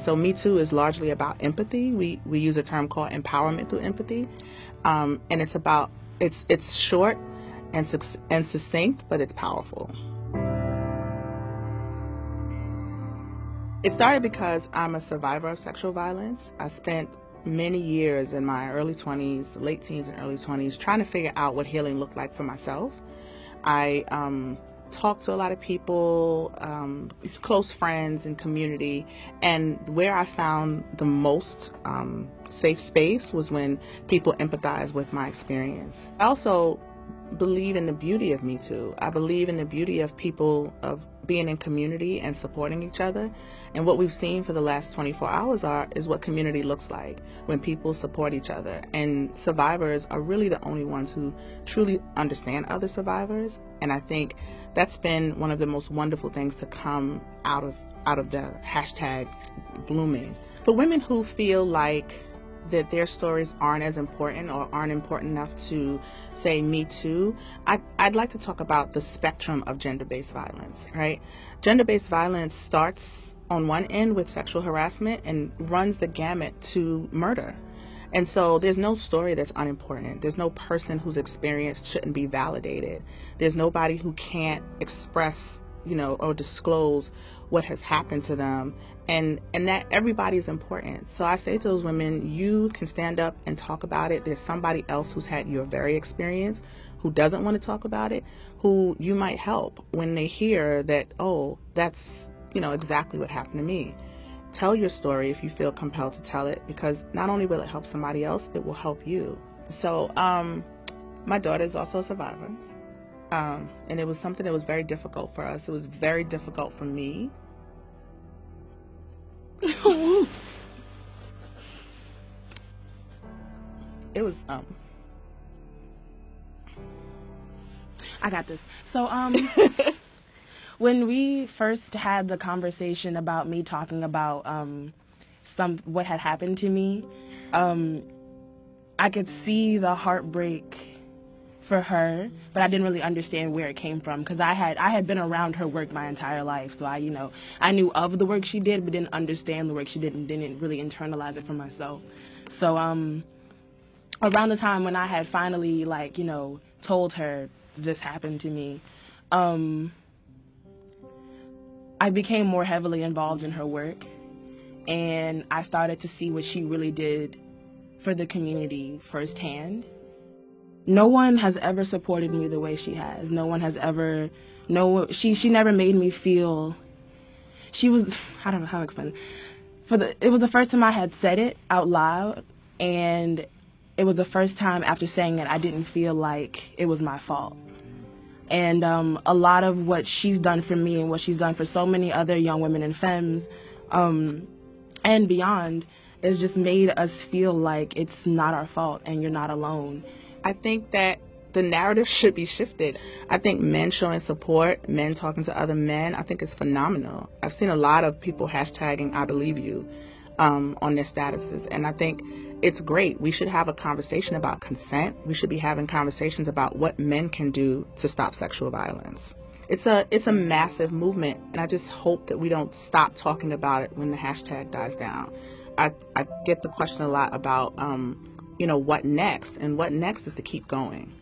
So Me Too is largely about empathy. We use a term called empowerment through empathy, and it's short and succinct, but it's powerful. It started because I'm a survivor of sexual violence. I spent many years in my early 20s, late teens and early 20s, trying to figure out what healing looked like for myself. I talked to a lot of people, close friends and community, and where I found the most safe space was when people empathize with my experience. I also believe in the beauty of Me Too. I believe in the beauty of people, of being in community and supporting each other. And what we've seen for the last 24 hours is what community looks like when people support each other. And survivors are really the only ones who truly understand other survivors. And I think that's been one of the most wonderful things to come out of the hashtag blooming. For women who feel like that their stories aren't as important or aren't important enough to say Me Too, I'd like to talk about the spectrum of gender-based violence, right? Gender-based violence starts on one end with sexual harassment and runs the gamut to murder. And so there's no story that's unimportant. There's no person whose experience shouldn't be validated. There's nobody who can't express, or disclose what has happened to them, and that everybody is important. So I say to those women, you can stand up and talk about it. There's somebody else who's had your very experience who doesn't want to talk about it, who you might help when they hear that, oh, that's exactly what happened to me. Tell your story if you feel compelled to tell it, because not only will it help somebody else, it will help you. So my daughter is also a survivor. And it was something that was very difficult for us. It was very difficult for me. It was, I got this. So, when we first had the conversation about me talking about, what had happened to me, I could see the heartbreak for her, but I didn't really understand where it came from, because I had been around her work my entire life, so I knew of the work she did, but didn't understand the work she did and didn't really internalize it for myself. So around the time when I had finally told her this happened to me, I became more heavily involved in her work, and I started to see what she really did for the community firsthand. No one has ever supported me the way she has. No one has ever, she never made me feel, I don't know how to explain it. It was the first time I had said it out loud, and it was the first time after saying it I didn't feel like it was my fault. And a lot of what she's done for me and what she's done for so many other young women and femmes and beyond has just made us feel like it's not our fault and you're not alone. I think that the narrative should be shifted. I think men showing support, men talking to other men, I think it's phenomenal. I've seen a lot of people hashtagging I believe you on their statuses, and I think it's great. We should have a conversation about consent. We should be having conversations about what men can do to stop sexual violence. It's a massive movement, and I just hope that we don't stop talking about it when the hashtag dies down. I get the question a lot about what next? And what next is to keep going.